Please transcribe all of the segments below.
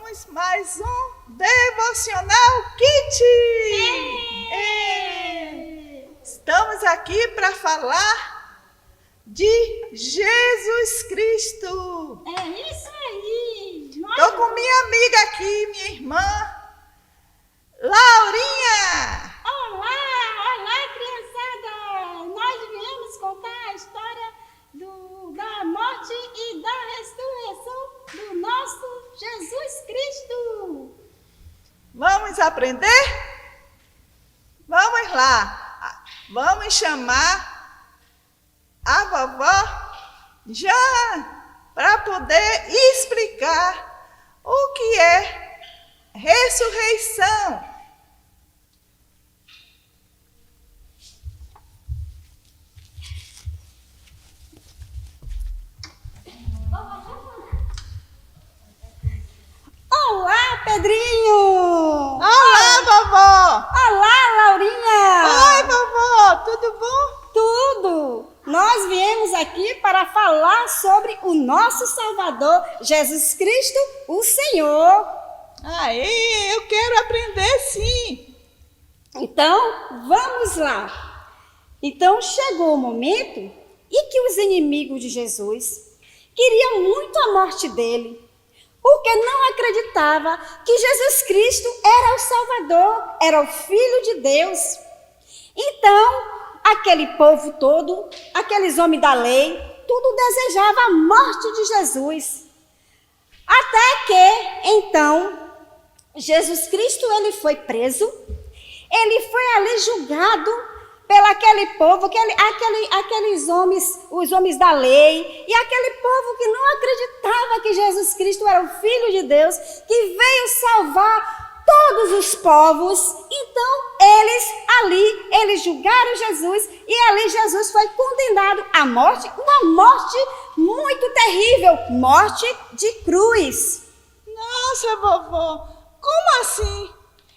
Vamos mais um Devocional Kit! Estamos aqui para falar de Jesus Cristo. É isso aí! Estou com minha amiga aqui, minha irmã, Laurinha. Olá, criançada! Nós viemos contar a história da morte e da ressurreição do nosso Jesus Cristo. Vamos aprender? Vamos lá. Vamos chamar a vovó Jean para poder explicar o que é ressurreição. Olá, Pedrinho! Olá, vovó! Olá, Laurinha! Oi, vovó, tudo bom? Tudo! Nós viemos aqui para falar sobre o nosso Salvador, Jesus Cristo, o Senhor. Aí, eu quero aprender sim. Então, vamos lá. Então, chegou o momento em que os inimigos de Jesus queriam muito a morte dele, porque não acreditava que Jesus Cristo era o Salvador, era o Filho de Deus. Então, aquele povo todo, aqueles homens da lei, tudo desejava a morte de Jesus. Até que, então, Jesus Cristo ele foi preso, ele foi ali julgado pelo aquele povo, aqueles homens, os homens da lei, e aquele povo que não acreditava que Jesus Cristo era o Filho de Deus, que veio salvar todos os povos. Então, eles julgaram Jesus, e ali Jesus foi condenado à morte, uma morte muito terrível, morte de cruz. Nossa, vovó, como assim?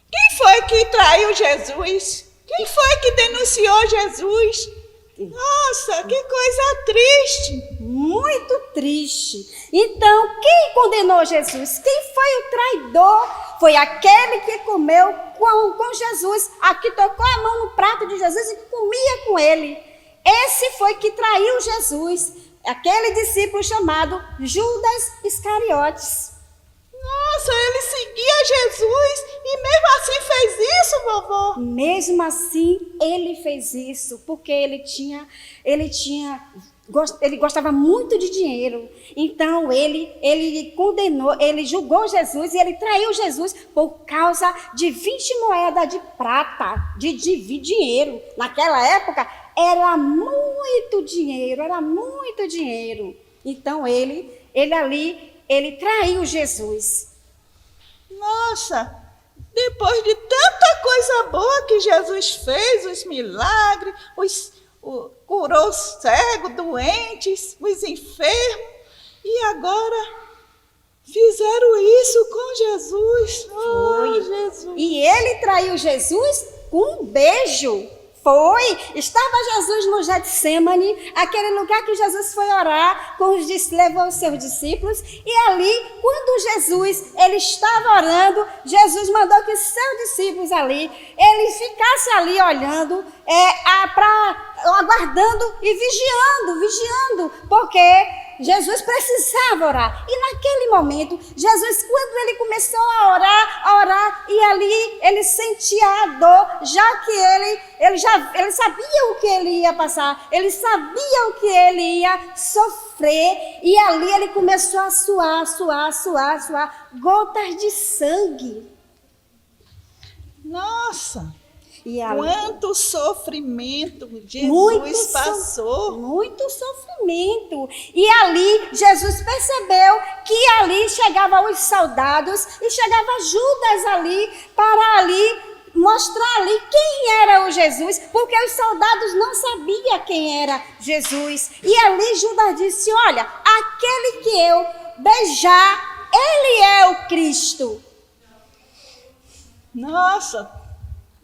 Quem foi que traiu Jesus? Quem foi que denunciou Jesus? Nossa, que coisa triste. Muito triste. Então, quem condenou Jesus? Quem foi o traidor? Foi aquele que comeu com Jesus, que tocou a mão no prato de Jesus e comia com ele. Esse foi que traiu Jesus, aquele discípulo chamado Judas Iscariotes. Nossa, ele seguia Jesus e mesmo assim fez isso, vovó? Mesmo assim, ele fez isso, porque ele gostava muito de dinheiro. Então, ele condenou, ele julgou Jesus e ele traiu Jesus por causa de 20 moedas de prata, de dinheiro. Naquela época, era muito dinheiro. Então, ele traiu Jesus. Nossa, depois de tanta coisa boa que Jesus fez, os milagres, curou os cegos, doentes, os enfermos, e agora fizeram isso com Jesus. Foi. Jesus. E ele traiu Jesus com um beijo. Estava Jesus no Getsemane, aquele lugar que Jesus foi orar, levou os seus discípulos, e ali, quando ele estava orando, Jesus mandou que seus discípulos eles ficassem ali olhando, aguardando e vigiando, porque Jesus precisava orar. E naquele momento, Jesus, quando ele começou a orar, e ali ele sentia a dor, já que ele sabia o que ele ia passar, ele sabia o que ele ia sofrer, e ali ele começou a suar gotas de sangue. Nossa! E ali, quanto sofrimento Jesus passou. Muito sofrimento. E ali Jesus percebeu que ali chegavam os soldados e chegava Judas para mostrar quem era o Jesus, porque os soldados não sabiam quem era Jesus. E ali Judas disse: olha, aquele que eu beijar, ele é o Cristo. Nossa!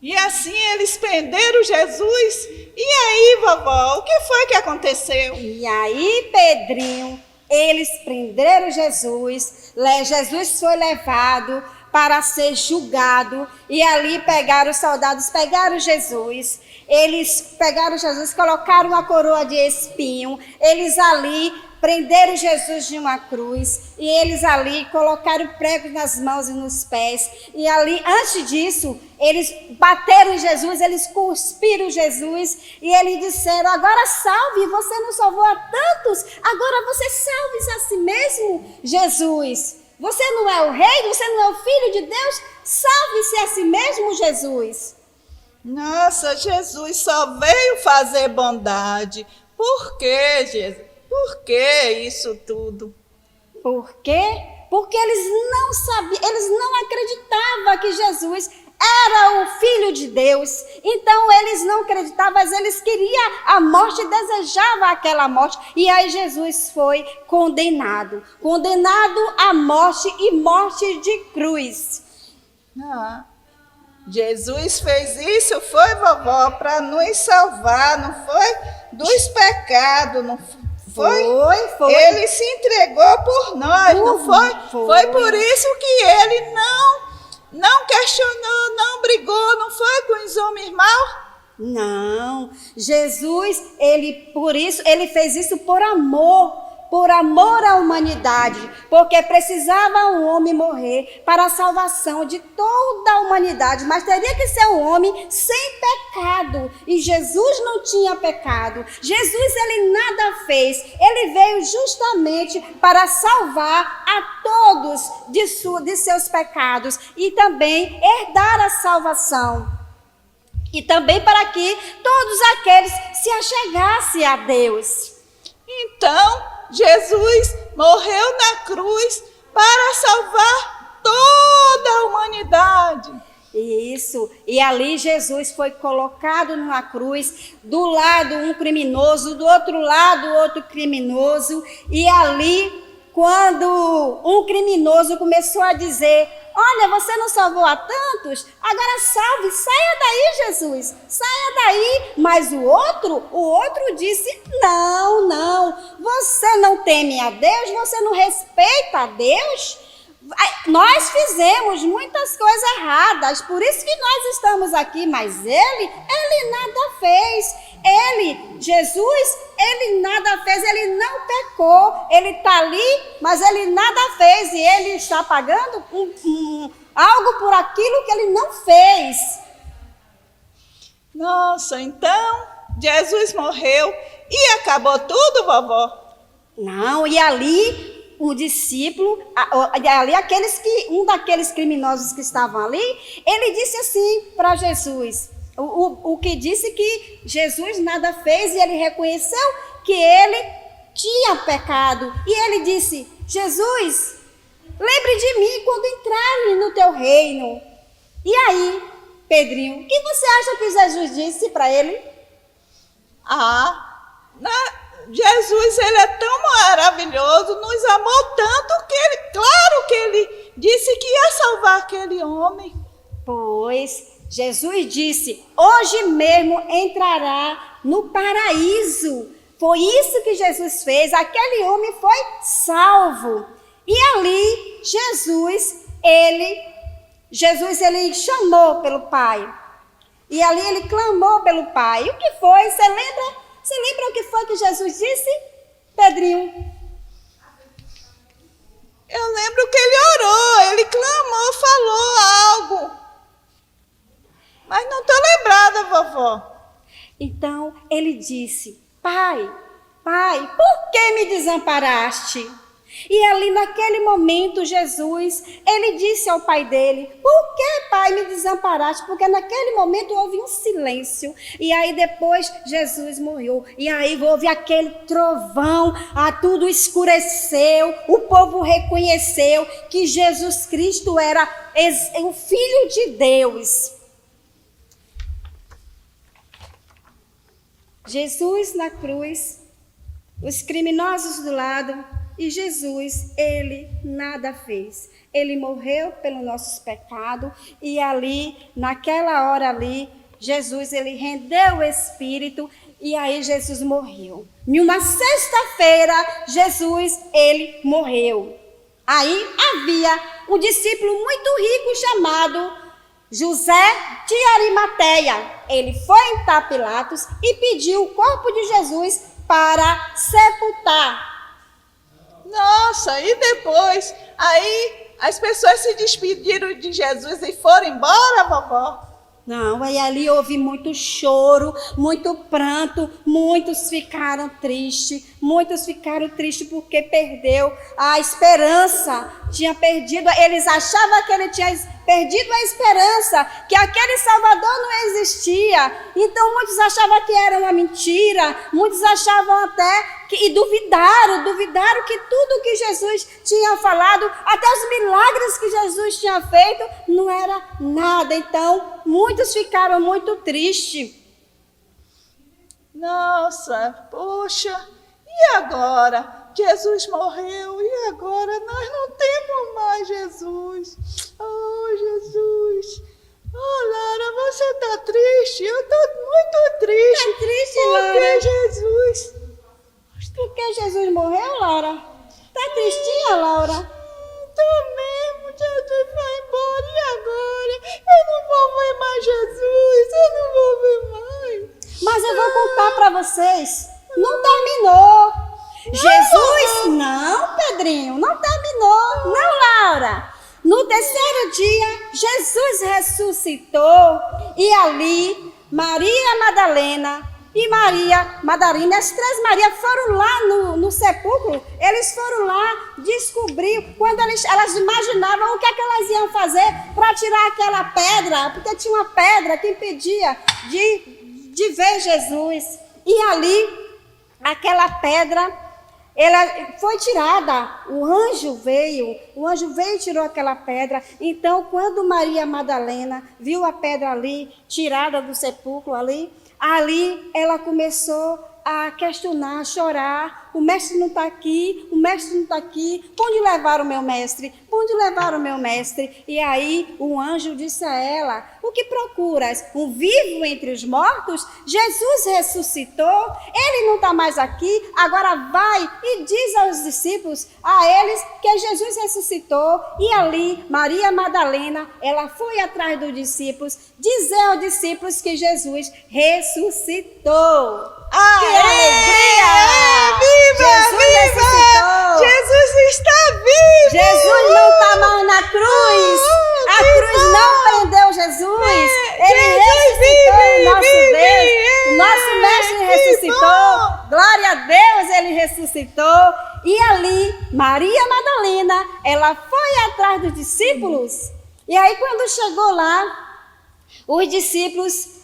E assim eles prenderam Jesus. E aí, vovó, o que foi que aconteceu? E aí, Pedrinho, Eles prenderam Jesus, Jesus foi levado para ser julgado, e ali os soldados pegaram Jesus, eles pegaram Jesus, colocaram uma coroa de espinho, eles ali prenderam Jesus de uma cruz, e eles ali colocaram pregos nas mãos e nos pés, e ali, antes disso, eles bateram em Jesus, eles cuspiram Jesus, e eles disseram: agora salve, você não salvou a tantos, agora você salve a si mesmo, Jesus. Você não é o rei, você não é o filho de Deus, salve-se a si mesmo, Jesus. Nossa, Jesus só veio fazer bondade. Por quê, Jesus? Por que isso tudo? Por quê? Porque eles não sabiam, eles não acreditavam que Jesus era o Filho de Deus. Então eles não acreditavam, mas eles queriam a morte, desejavam aquela morte. E aí Jesus foi condenado à morte, e morte de cruz. Jesus fez isso, foi, vovó, para nos salvar, não foi? Dos pecados, não foi? Foi. Ele se entregou por nós, não foi? Foi por isso que ele não questionou, não brigou, não foi com os homens maus? Não, Jesus, ele fez isso por amor à humanidade, porque precisava um homem morrer para a salvação de toda a humanidade, mas teria que ser um homem sem pecado, e Jesus não tinha pecado. Jesus, ele nada fez, ele veio justamente para salvar a todos de seus pecados, e também herdar a salvação, e também para que todos aqueles se achegassem a Deus. Então, Jesus morreu na cruz para salvar toda a humanidade. Isso, e ali Jesus foi colocado numa cruz, do lado um criminoso, do outro lado outro criminoso, e ali, quando um criminoso começou a dizer: olha, você não salvou a tantos, agora salve, saia daí, Jesus, saia daí. Mas o outro disse: não, você não teme a Deus, você não respeita a Deus. Nós fizemos muitas coisas erradas, por isso que nós estamos aqui, mas ele nada fez. Jesus, ele nada fez, ele não pecou, ele está ali, mas ele nada fez, e ele está pagando algo por aquilo que ele não fez. Nossa, então Jesus morreu e acabou tudo, vovó? Não, e ali o discípulo, ali um daqueles criminosos que estavam ali, ele disse assim para Jesus, o que disse que Jesus nada fez, e ele reconheceu que ele tinha pecado, e ele disse: Jesus, lembre de mim quando entrarem no teu reino. E aí, Pedrinho, o que você acha que Jesus disse para ele? Jesus, ele é tão maravilhoso, nos amou tanto que claro que ele disse que ia salvar aquele homem. Pois Jesus disse: hoje mesmo entrará no paraíso. Foi isso que Jesus fez, aquele homem foi salvo. E ali Jesus ele chamou pelo Pai. E ali ele clamou pelo Pai. E o que foi? Você lembra o que foi que Jesus disse, Pedrinho? Eu lembro que ele orou, ele clamou, falou algo. Mas não estou lembrada, vovó. Então ele disse: Pai, por que me desamparaste? E ali naquele momento Jesus, ele disse ao pai dele: por que, pai, me desamparaste? Porque naquele momento houve um silêncio. E aí depois Jesus morreu. E aí houve aquele trovão, tudo escureceu. O povo reconheceu que Jesus Cristo era o Filho de Deus. Jesus na cruz, os criminosos do lado, e Jesus, ele nada fez. Ele morreu pelos nossos pecados, e ali, naquela hora ali, Jesus, ele rendeu o Espírito, e aí Jesus morreu. Em uma sexta-feira, Jesus, ele morreu. Aí havia um discípulo muito rico chamado José de Arimateia. Ele foi em Pilatos e pediu o corpo de Jesus para sepultar. Nossa, e depois? Aí as pessoas se despediram de Jesus e foram embora, vovó? Não, aí ali houve muito choro, muito pranto, muitos ficaram tristes porque perdeu a esperança, tinha perdido, eles achavam que ele tinha perdido a esperança, que aquele Salvador não existia, então muitos achavam que era uma mentira, muitos achavam até e duvidaram que tudo que Jesus tinha falado, até os milagres que Jesus tinha feito, não era nada. Então, muitos ficaram muito tristes. Nossa, poxa, e agora? Jesus morreu e agora nós não temos mais Jesus. Oh, Jesus. Oh, Lara, você está triste? Eu estou muito triste. Tá triste, Por Lara? que Jesus? Porque Jesus morreu, Laura? Tá tristinha, Laura? Tô mesmo, Jesus vai embora e agora? Eu não vou ver mais Jesus, eu não vou ver mais. Mas eu vou contar para vocês. Não terminou. Jesus, não, Pedrinho, não terminou. Não, Laura. No terceiro dia, Jesus ressuscitou e ali Maria Madalena e Maria Madalena, as três Marias foram lá no sepulcro, eles foram lá descobrir, quando elas imaginavam o que é que elas iam fazer para tirar aquela pedra, porque tinha uma pedra que impedia de ver Jesus. E ali, aquela pedra, ela foi tirada, o anjo veio e tirou aquela pedra. Então, quando Maria Madalena viu a pedra ali, tirada do sepulcro ali ela começou a questionar, a chorar. O mestre não está aqui, o mestre não está aqui. Para onde levaram o meu mestre? Para onde levaram o meu mestre? E aí o anjo disse a ela: o que procuras? Um vivo entre os mortos? Jesus ressuscitou, ele não está mais aqui. Agora vai e diz aos discípulos, a eles, que Jesus ressuscitou. E ali Maria Madalena, ela foi atrás dos discípulos, dizer aos discípulos que Jesus ressuscitou. Ah, que alegria! Viva, Jesus viva! ressuscitou! Jesus está vivo! Jesus não está mais na cruz! A cruz não prendeu Jesus! Ele ressuscitou, o nosso Deus! O nosso mestre ressuscitou! Glória a Deus, ele ressuscitou! E ali, Maria Madalena, ela foi atrás dos discípulos. E aí, quando chegou lá, os discípulos...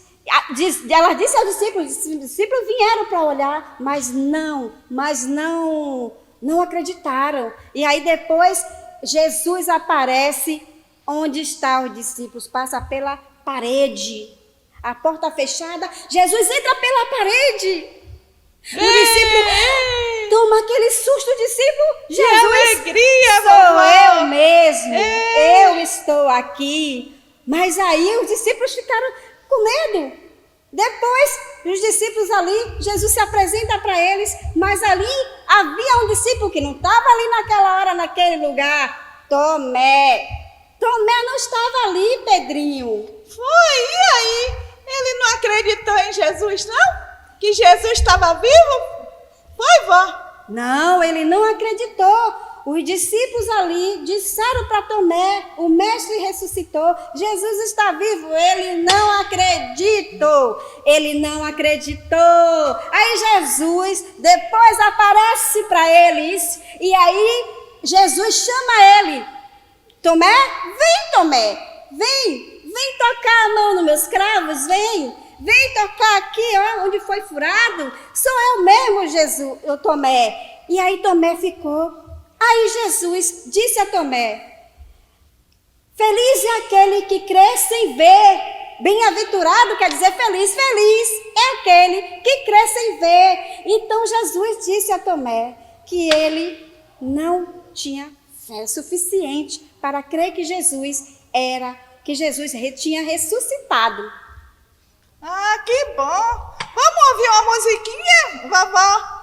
Ela disse aos discípulos, os discípulos vieram para olhar, mas não acreditaram. E aí depois Jesus aparece onde estão os discípulos, passa pela parede, a porta fechada, Jesus entra pela parede. O discípulo toma aquele susto, o discípulo, Jesus, alegria, sou vovó. eu mesmo, eu estou aqui. Mas aí os discípulos ficaram com medo. Depois, os discípulos ali, Jesus se apresenta para eles, mas ali havia um discípulo que não estava ali naquela hora, naquele lugar, Tomé. Tomé não estava ali, Pedrinho. Foi, e aí? Ele não acreditou em Jesus, não? Que Jesus estava vivo? Foi, vó? Não, ele não acreditou. Os discípulos ali disseram para Tomé, o mestre ressuscitou, Jesus está vivo. Ele não acreditou, ele não acreditou. Aí Jesus depois aparece para eles e aí Jesus chama ele. Tomé, vem Tomé, vem tocar a mão nos meus cravos, vem tocar aqui, ó, onde foi furado. Sou eu mesmo, Jesus, eu Tomé. E aí Tomé ficou. Aí Jesus disse a Tomé: feliz é aquele que crê sem ver. Bem-aventurado quer dizer feliz é aquele que crê sem ver. Então Jesus disse a Tomé que ele não tinha fé suficiente para crer que Jesus tinha ressuscitado. Ah, que bom! Vamos ouvir uma musiquinha, vovó?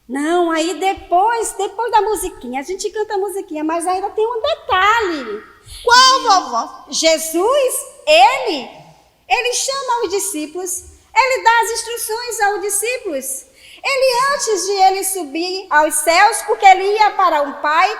Não, aí depois da musiquinha, a gente canta a musiquinha, mas ainda tem um detalhe. Qual, vovó? Jesus, ele chama os discípulos, ele dá as instruções aos discípulos. Ele, antes de ele subir aos céus, porque ele ia para o Pai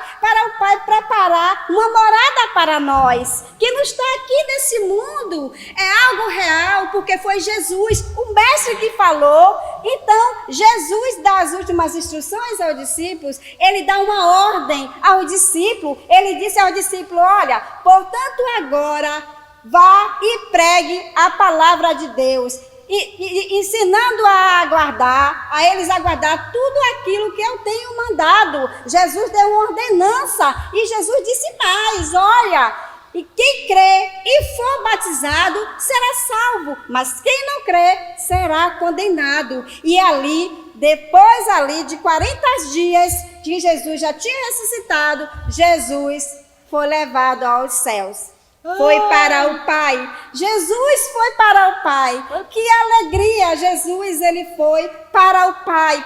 preparar uma morada para nós, que não está aqui nesse mundo, é algo real, porque foi Jesus, o mestre que falou. Então, Jesus dá as últimas instruções aos discípulos, ele dá uma ordem ao discípulo, ele disse ao discípulo, olha, portanto agora, vá e pregue a palavra de Deus, e ensinando a eles a guardar tudo aquilo que eu tenho mandado. Jesus deu uma ordenança e Jesus disse mais, olha, e quem crê e for batizado será salvo, mas quem não crê será condenado. E ali, depois de 40 dias que Jesus já tinha ressuscitado, Jesus foi levado aos céus. Foi para o Pai. Jesus foi para o Pai. Que alegria! Jesus, ele foi para o Pai,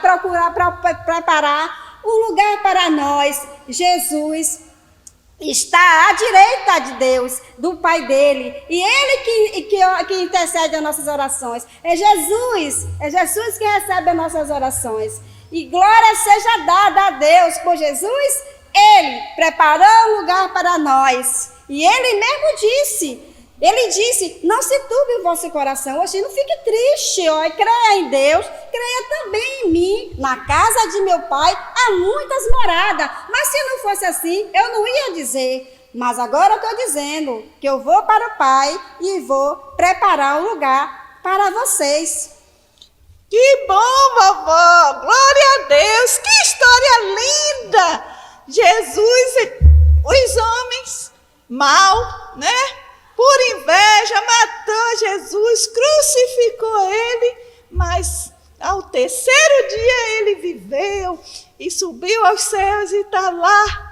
preparar um lugar para nós. Jesus está à direita de Deus, do Pai dele. E ele que intercede as nossas orações. É Jesus que recebe as nossas orações. E glória seja dada a Deus por Jesus. Ele preparou um lugar para nós. E ele mesmo disse, não se turbe o vosso coração, hoje não fique triste, ó, creia em Deus, creia também em mim. Na casa de meu pai há muitas moradas, mas se não fosse assim, eu não ia dizer. Mas agora eu estou dizendo que eu vou para o Pai e vou preparar um lugar para vocês. Que bom, vovó! Glória a Deus! Que história linda! Jesus, os homens mal, né? Por inveja, matou Jesus, crucificou ele, mas ao terceiro dia ele viveu e subiu aos céus e está lá,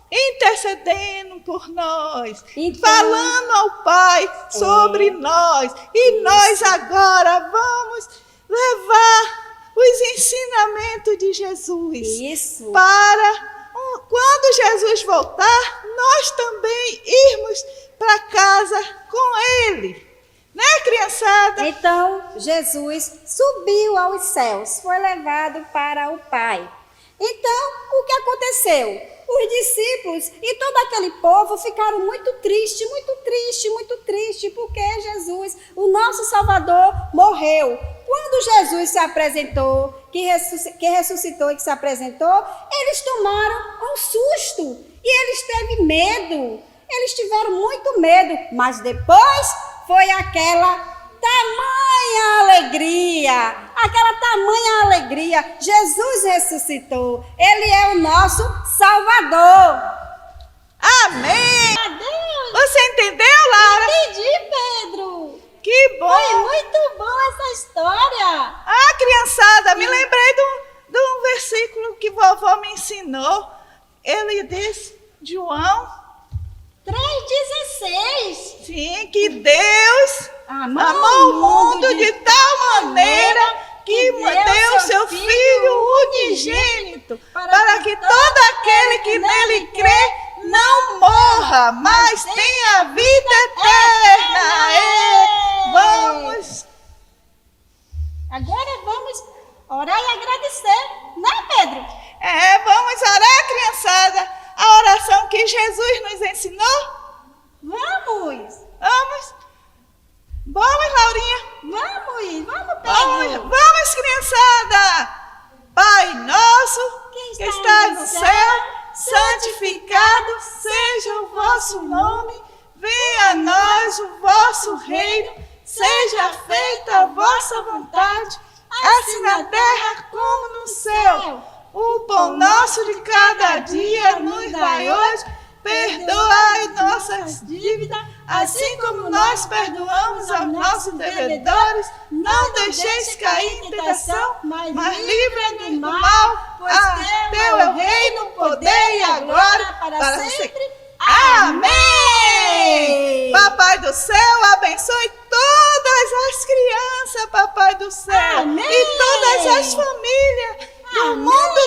intercedendo por nós, então, falando ao Pai sobre nós. E nós agora vamos levar os ensinamentos de Jesus. Isso. Para quando Jesus voltar, nós também irmos para casa com ele. Né, criançada? Então, Jesus subiu aos céus, foi levado para o Pai. Então, o que aconteceu? Os discípulos e todo aquele povo ficaram muito tristes, porque Jesus, o nosso Salvador, morreu. Quando Jesus se apresentou, que ressuscitou e que se apresentou, eles tomaram um susto e eles tiveram medo. Eles tiveram muito medo, mas depois foi aquela tamanha alegria. Jesus ressuscitou. Ele é o nosso Salvador. Amém! Adeus. Você entendeu, Laura? Entendi, Pedro. Que bom! Foi muito bom essa história. Ah, criançada, me lembrei de um versículo que vovó me ensinou. Ele disse, João 3,16. Sim, que Deus amou o mundo de tal maneira que deu seu Filho unigênito, para que todo aquele que nele crê não morra, mas tenha vida eterna. Vamos! Agora vamos orar e agradecer, né, Pedro? Vamos orar, criançada, a oração que Jesus nos ensinou. Vamos! Vamos, Laurinha? Vamos, Pedro! Vamos, criançada! Pai nosso, que estás no céu, santificado seja o vosso nome, venha a nós o vosso reino, seja feita a vossa vontade, assim na terra como no céu. O pão nosso de cada dia nos dai hoje, perdoai nossas dívidas, assim como nós perdoamos aos nossos devedores. Não deixeis cair em tentação, mas livra-nos do mal, pois teu é o reino, o poder e a glória para sempre. Amém! Papai do céu, abençoe todas as crianças e todas as famílias do mundo